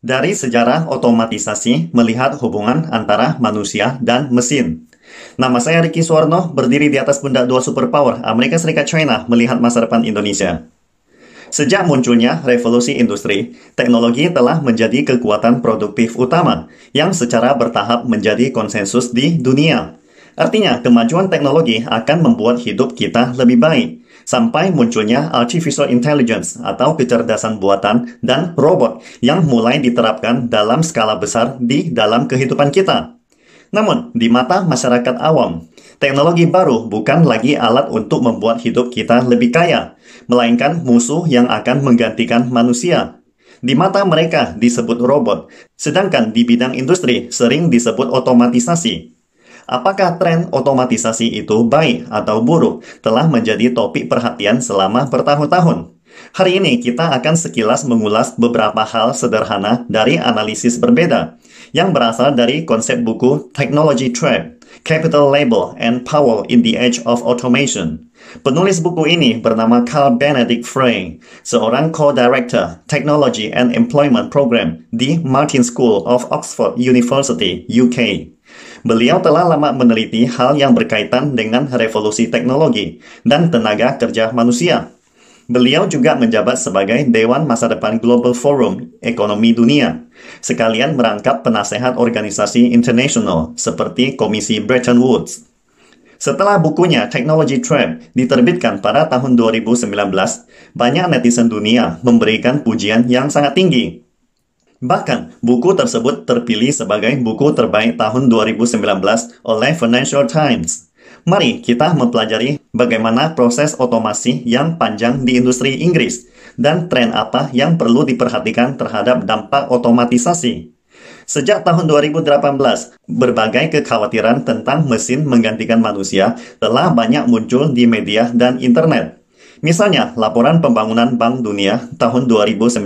Dari sejarah otomatisasi melihat hubungan antara manusia dan mesin. Nama saya Ricky Suwarno, berdiri di atas pundak dua superpower, Amerika Serikat China, melihat masa depan Indonesia. Sejak munculnya revolusi industri, teknologi telah menjadi kekuatan produktif utama yang secara bertahap menjadi konsensus di dunia. Artinya, kemajuan teknologi akan membuat hidup kita lebih baik, sampai munculnya artificial intelligence atau kecerdasan buatan dan robot yang mulai diterapkan dalam skala besar di dalam kehidupan kita. Namun, di mata masyarakat awam, teknologi baru bukan lagi alat untuk membuat hidup kita lebih kaya, melainkan musuh yang akan menggantikan manusia. Di mata mereka disebut robot, sedangkan di bidang industri sering disebut otomatisasi. Apakah tren otomatisasi itu baik atau buruk telah menjadi topik perhatian selama bertahun-tahun. Hari ini kita akan sekilas mengulas beberapa hal sederhana dari analisis berbeda yang berasal dari konsep buku Technology Trap, Capital Label and Power in the Age of Automation. Penulis buku ini bernama Carl Benedict Frey, seorang co-director Technology and Employment Program di Martin School of Oxford University, UK. Beliau telah lama meneliti hal yang berkaitan dengan revolusi teknologi dan tenaga kerja manusia. Beliau juga menjabat sebagai Dewan Masa Depan Global Forum Ekonomi Dunia, sekalian merangkap penasehat organisasi internasional seperti Komisi Bretton Woods. Setelah bukunya Technology Trap diterbitkan pada tahun 2019, banyak netizen dunia memberikan pujian yang sangat tinggi. Bahkan, buku tersebut terpilih sebagai buku terbaik tahun 2019 oleh Financial Times. Mari kita mempelajari bagaimana proses otomasi yang panjang di industri Inggris dan tren apa yang perlu diperhatikan terhadap dampak otomatisasi. Sejak tahun 2018, berbagai kekhawatiran tentang mesin menggantikan manusia telah banyak muncul di media dan internet. Misalnya, laporan pembangunan Bank Dunia tahun 2019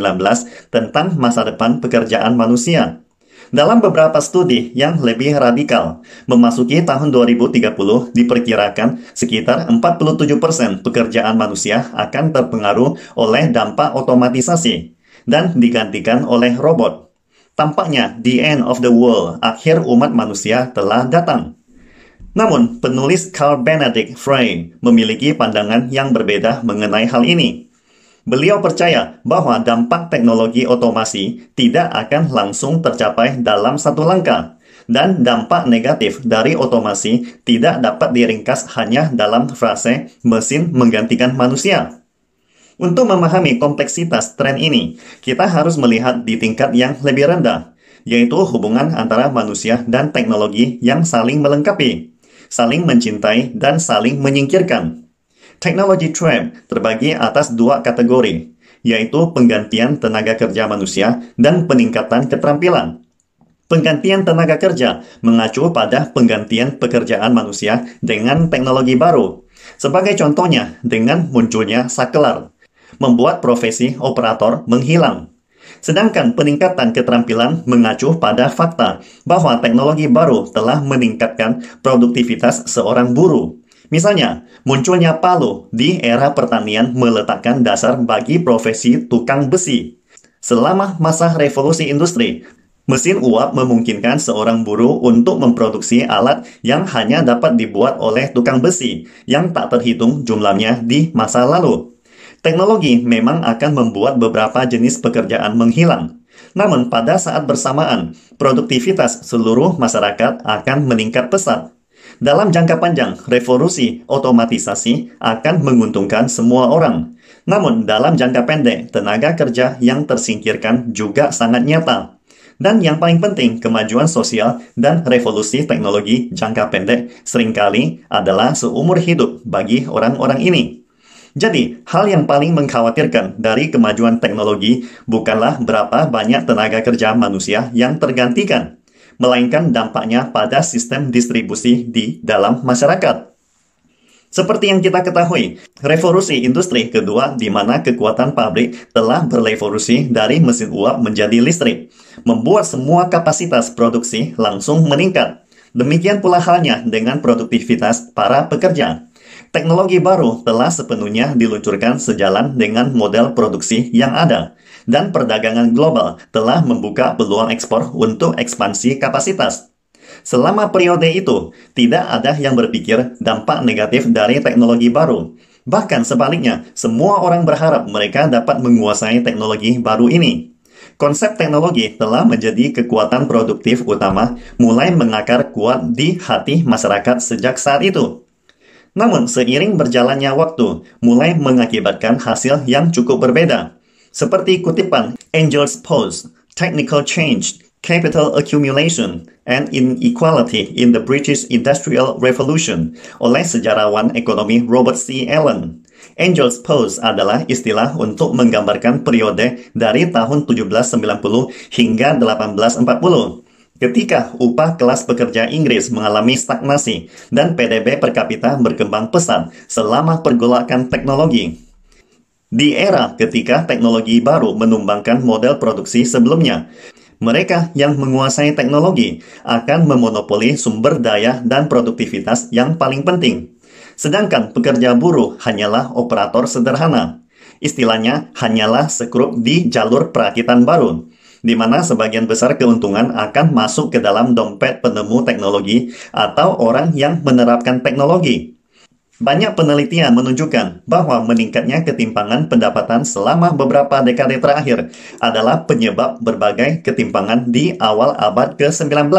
tentang masa depan pekerjaan manusia. Dalam beberapa studi yang lebih radikal, memasuki tahun 2030 diperkirakan sekitar 47% pekerjaan manusia akan terpengaruh oleh dampak otomatisasi dan digantikan oleh robot. Tampaknya, the end of the world, akhir umat manusia telah datang. Namun, penulis Carl Benedict Frey memiliki pandangan yang berbeda mengenai hal ini. Beliau percaya bahwa dampak teknologi otomasi tidak akan langsung tercapai dalam satu langkah, dan dampak negatif dari otomasi tidak dapat diringkas hanya dalam frase mesin menggantikan manusia. Untuk memahami kompleksitas tren ini, kita harus melihat di tingkat yang lebih rendah, yaitu hubungan antara manusia dan teknologi yang saling melengkapi, saling mencintai, dan saling menyingkirkan. Technology Trap terbagi atas dua kategori, yaitu penggantian tenaga kerja manusia dan peningkatan keterampilan. Penggantian tenaga kerja mengacu pada penggantian pekerjaan manusia dengan teknologi baru. Sebagai contohnya, dengan munculnya sakelar, membuat profesi operator menghilang. Sedangkan peningkatan keterampilan mengacu pada fakta bahwa teknologi baru telah meningkatkan produktivitas seorang buruh. Misalnya, munculnya palu di era pertanian meletakkan dasar bagi profesi tukang besi. Selama masa revolusi industri, mesin uap memungkinkan seorang buruh untuk memproduksi alat yang hanya dapat dibuat oleh tukang besi yang tak terhitung jumlahnya di masa lalu. Teknologi memang akan membuat beberapa jenis pekerjaan menghilang. Namun pada saat bersamaan, produktivitas seluruh masyarakat akan meningkat pesat. Dalam jangka panjang, revolusi otomatisasi akan menguntungkan semua orang. Namun dalam jangka pendek, tenaga kerja yang tersingkirkan juga sangat nyata. Dan yang paling penting, kemajuan sosial dan revolusi teknologi jangka pendek seringkali adalah seumur hidup bagi orang-orang ini. Jadi, hal yang paling mengkhawatirkan dari kemajuan teknologi bukanlah berapa banyak tenaga kerja manusia yang tergantikan, melainkan dampaknya pada sistem distribusi di dalam masyarakat. Seperti yang kita ketahui, revolusi industri kedua di mana kekuatan pabrik telah berevolusi dari mesin uap menjadi listrik, membuat semua kapasitas produksi langsung meningkat. Demikian pula halnya dengan produktivitas para pekerja. Teknologi baru telah sepenuhnya diluncurkan sejalan dengan model produksi yang ada, dan perdagangan global telah membuka peluang ekspor untuk ekspansi kapasitas. Selama periode itu, tidak ada yang berpikir dampak negatif dari teknologi baru. Bahkan sebaliknya, semua orang berharap mereka dapat menguasai teknologi baru ini. Konsep teknologi telah menjadi kekuatan produktif utama, mulai mengakar kuat di hati masyarakat sejak saat itu. Namun, seiring berjalannya waktu, mulai mengakibatkan hasil yang cukup berbeda. Seperti kutipan Engels Post, Technical Change, Capital Accumulation, and Inequality in the British Industrial Revolution oleh sejarawan ekonomi Robert C. Allen. Engels Post adalah istilah untuk menggambarkan periode dari tahun 1790 hingga 1840. Ketika upah kelas pekerja Inggris mengalami stagnasi dan PDB per kapita berkembang pesat selama pergolakan teknologi. Di era ketika teknologi baru menumbangkan model produksi sebelumnya, mereka yang menguasai teknologi akan memonopoli sumber daya dan produktivitas yang paling penting. Sedangkan pekerja buruh hanyalah operator sederhana. Istilahnya hanyalah sekrup di jalur perakitan baru, di mana sebagian besar keuntungan akan masuk ke dalam dompet penemu teknologi atau orang yang menerapkan teknologi. Banyak penelitian menunjukkan bahwa meningkatnya ketimpangan pendapatan selama beberapa dekade terakhir adalah penyebab berbagai ketimpangan di awal abad ke-19.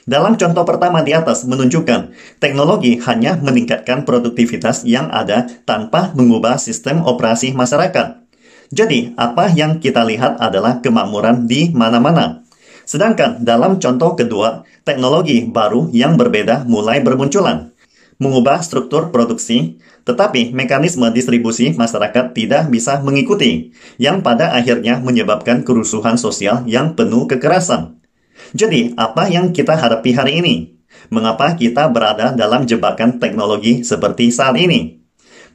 Dalam contoh pertama di atas menunjukkan teknologi hanya meningkatkan produktivitas yang ada tanpa mengubah sistem operasi masyarakat. Jadi, apa yang kita lihat adalah kemakmuran di mana-mana. Sedangkan dalam contoh kedua, teknologi baru yang berbeda mulai bermunculan, mengubah struktur produksi, tetapi mekanisme distribusi masyarakat tidak bisa mengikuti, yang pada akhirnya menyebabkan kerusuhan sosial yang penuh kekerasan. Jadi, apa yang kita hadapi hari ini? Mengapa kita berada dalam jebakan teknologi seperti saat ini?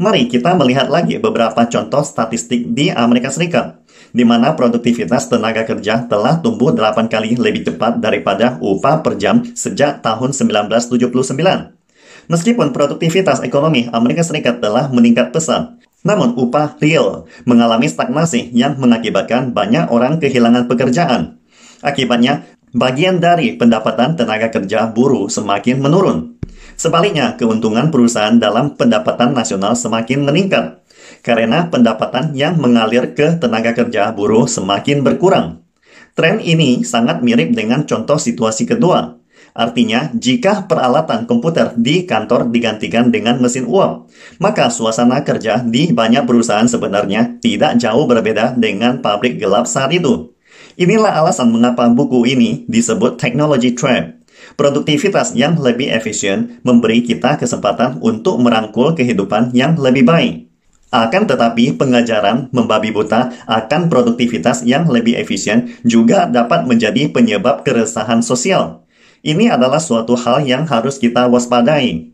Mari kita melihat lagi beberapa contoh statistik di Amerika Serikat, di mana produktivitas tenaga kerja telah tumbuh 8 kali lebih cepat daripada upah per jam sejak tahun 1979. Meskipun produktivitas ekonomi Amerika Serikat telah meningkat pesat, namun upah real mengalami stagnasi yang mengakibatkan banyak orang kehilangan pekerjaan. Akibatnya, bagian dari pendapatan tenaga kerja buruh semakin menurun. Sebaliknya, keuntungan perusahaan dalam pendapatan nasional semakin meningkat, karena pendapatan yang mengalir ke tenaga kerja buruh semakin berkurang. Tren ini sangat mirip dengan contoh situasi kedua. Artinya, jika peralatan komputer di kantor digantikan dengan mesin uap, maka suasana kerja di banyak perusahaan sebenarnya tidak jauh berbeda dengan pabrik gelap saat itu. Inilah alasan mengapa buku ini disebut Technology Trap. Produktivitas yang lebih efisien memberi kita kesempatan untuk merangkul kehidupan yang lebih baik. Akan tetapi, pengajaran membabi buta akan produktivitas yang lebih efisien juga dapat menjadi penyebab keresahan sosial. Ini adalah suatu hal yang harus kita waspadai.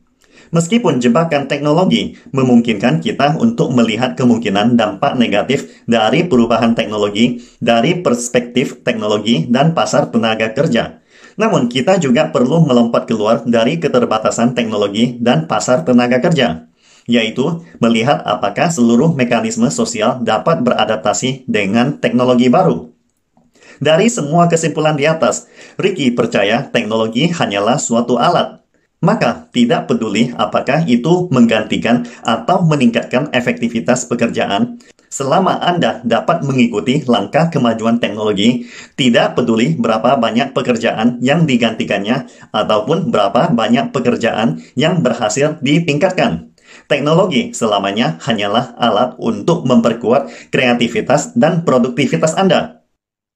Meskipun jebakan teknologi memungkinkan kita untuk melihat kemungkinan dampak negatif dari perubahan teknologi dari perspektif teknologi dan pasar tenaga kerja, namun kita juga perlu melompat keluar dari keterbatasan teknologi dan pasar tenaga kerja, yaitu melihat apakah seluruh mekanisme sosial dapat beradaptasi dengan teknologi baru. Dari semua kesimpulan di atas, Ricky percaya teknologi hanyalah suatu alat. Maka, tidak peduli apakah itu menggantikan atau meningkatkan efektivitas pekerjaan, selama Anda dapat mengikuti langkah kemajuan teknologi, tidak peduli berapa banyak pekerjaan yang digantikannya ataupun berapa banyak pekerjaan yang berhasil ditingkatkan. Teknologi selamanya hanyalah alat untuk memperkuat kreativitas dan produktivitas Anda.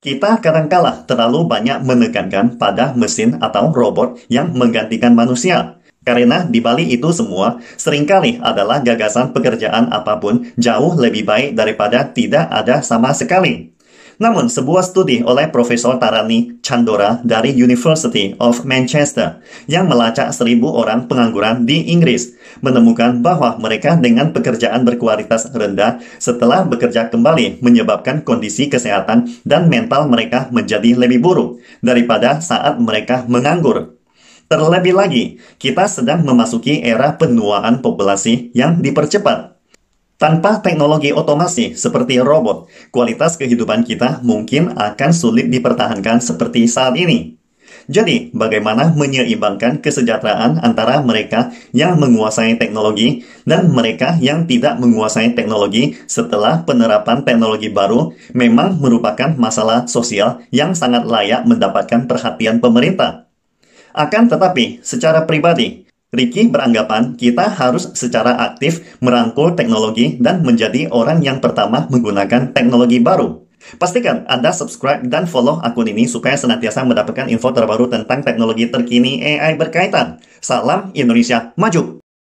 Kita kadangkala terlalu banyak menekankan pada mesin atau robot yang menggantikan manusia. Karena di balik itu semua, seringkali adalah gagasan pekerjaan apapun jauh lebih baik daripada tidak ada sama sekali. Namun, sebuah studi oleh Profesor Tarani Chandora dari University of Manchester yang melacak 1.000 orang pengangguran di Inggris menemukan bahwa mereka dengan pekerjaan berkualitas rendah setelah bekerja kembali menyebabkan kondisi kesehatan dan mental mereka menjadi lebih buruk daripada saat mereka menganggur. Terlebih lagi, kita sedang memasuki era penuaan populasi yang dipercepat. Tanpa teknologi otomasi seperti robot, kualitas kehidupan kita mungkin akan sulit dipertahankan seperti saat ini. Jadi, bagaimana menyeimbangkan kesejahteraan antara mereka yang menguasai teknologi dan mereka yang tidak menguasai teknologi setelah penerapan teknologi baru memang merupakan masalah sosial yang sangat layak mendapatkan perhatian pemerintah. Akan tetapi, secara pribadi, Ricky beranggapan kita harus secara aktif merangkul teknologi dan menjadi orang yang pertama menggunakan teknologi baru. Pastikan Anda subscribe dan follow akun ini supaya senantiasa mendapatkan info terbaru tentang teknologi terkini AI berkaitan. Salam Indonesia Maju!